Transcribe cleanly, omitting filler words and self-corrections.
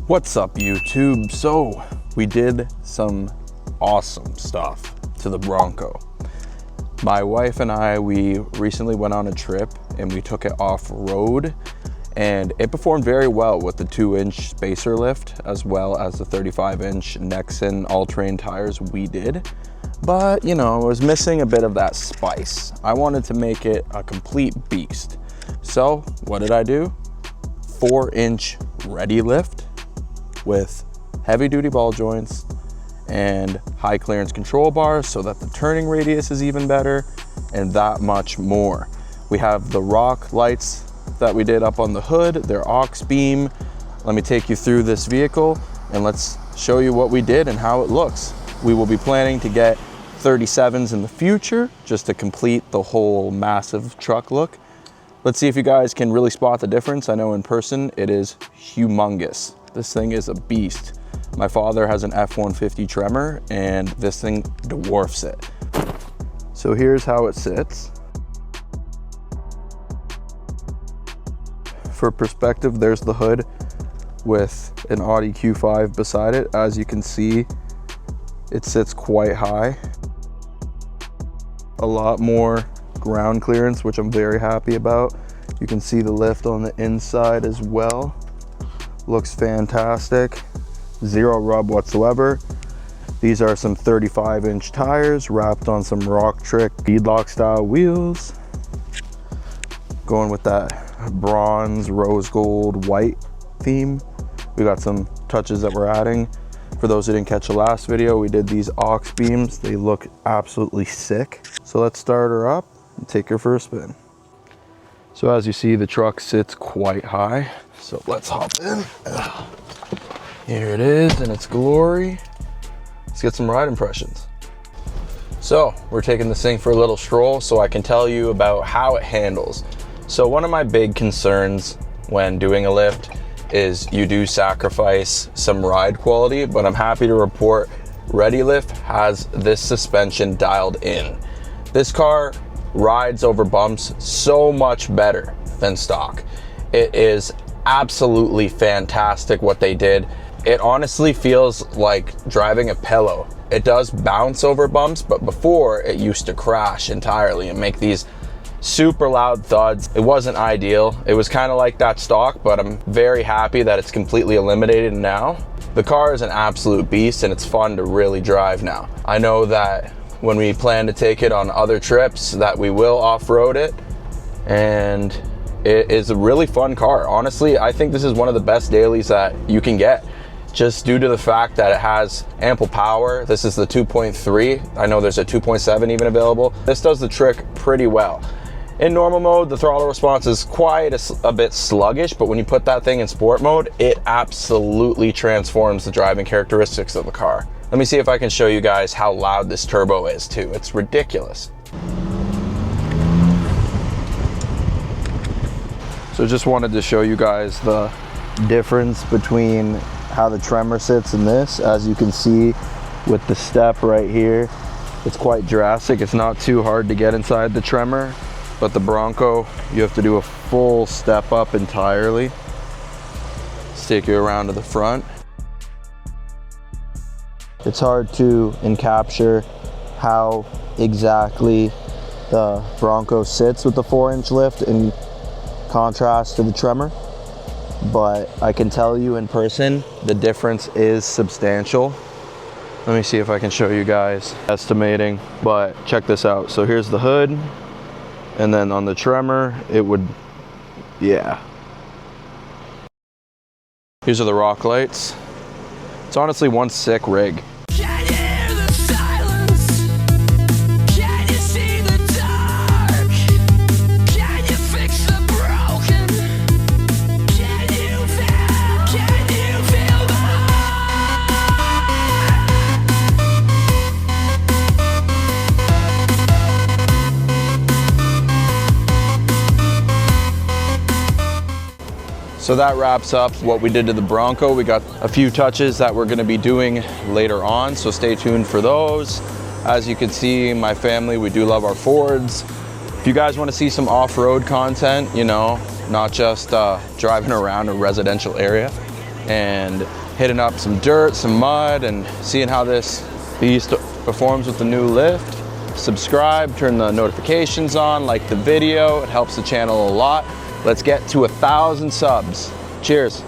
What's up, YouTube? So we did some awesome stuff to the Bronco. My wife and I, we recently went on a trip and we took it off-road, and it performed very well with the 2-inch spacer lift as well as the 35-inch Nexen all-terrain tires we did. But you know, it was missing a bit of that spice. I wanted to make it a complete beast. So what did I do? 4-inch ready lift with heavy duty ball joints and high clearance control bars so that the turning radius is even better, and that much more. We have the rock lights that we did up on the hood, they're aux beam. Let me take you through this vehicle and let's show you what we did and how it looks. We will be planning to get 37s in the future just to complete the whole massive truck look. Let's see if you guys can really spot the difference. I know in person it is humongous. This thing is a beast. My father has an F-150 Tremor and this thing dwarfs it. So here's how it sits. For perspective, there's the hood with an Audi Q5 beside it. As you can see, it sits quite high. A lot more ground clearance, which I'm very happy about. You can see the lift on the inside as well. Looks fantastic. Zero rub whatsoever. These are some 35-inch tires wrapped on some Rock Trick beadlock style wheels. Going with that bronze, rose gold, white theme. We got some touches that we're adding. For those who didn't catch the last video, we did these aux beams. They look absolutely sick. So let's start her up and take her for a spin. So as you see, the truck sits quite high. So let's hop in. Here it is in its glory. Let's get some ride impressions. So we're taking this thing for a little stroll so I can tell you about how it handles. So one of my big concerns when doing a lift is you do sacrifice some ride quality, but I'm happy to report ReadyLift has this suspension dialed in. This car rides over bumps so much better than stock. It is absolutely fantastic what they did. It honestly feels like driving a pillow. It does bounce over bumps, but before it used to crash entirely and make these super loud thuds. It wasn't ideal. It was kind of like that stock, but I'm very happy that it's completely eliminated now. The car is an absolute beast and it's fun to really drive now. I know that when we plan to take it on other trips that we will off-road it, and it is a really fun car. Honestly, I think this is one of the best dailies that you can get, just due to the fact that it has ample power. This is the 2.3. I know there's a 2.7 even available. This does the trick pretty well. In normal mode, the throttle response is quite a bit sluggish, but when you put that thing in sport mode, it absolutely transforms the driving characteristics of the car. Let me see if I can show you guys how loud this turbo is too. It's ridiculous. So just wanted to show you guys the difference between how the Tremor sits in this. As you can see with the step right here, it's quite drastic. It's not too hard to get inside the Tremor, but the Bronco, you have to do a full step up entirely. Let's take you around to the front. It's hard to encapture how exactly the Bronco sits with the 4-inch lift in contrast to the Tremor, but I can tell you in person, the difference is substantial. Let me see if I can show you guys estimating, but check this out. So here's the hood, and then on the Tremor, it would, yeah. These are the rock lights. It's honestly one sick rig. So that wraps up what we did to the Bronco. We got a few touches that we're gonna be doing later on, so stay tuned for those. As you can see, my family, we do love our Fords. If you guys wanna see some off-road content, you know, not just driving around a residential area, and hitting up some dirt, some mud, and seeing how this beast performs with the new lift. Subscribe, turn the notifications on, like the video. It helps the channel a lot. Let's get to 1,000 subs. Cheers.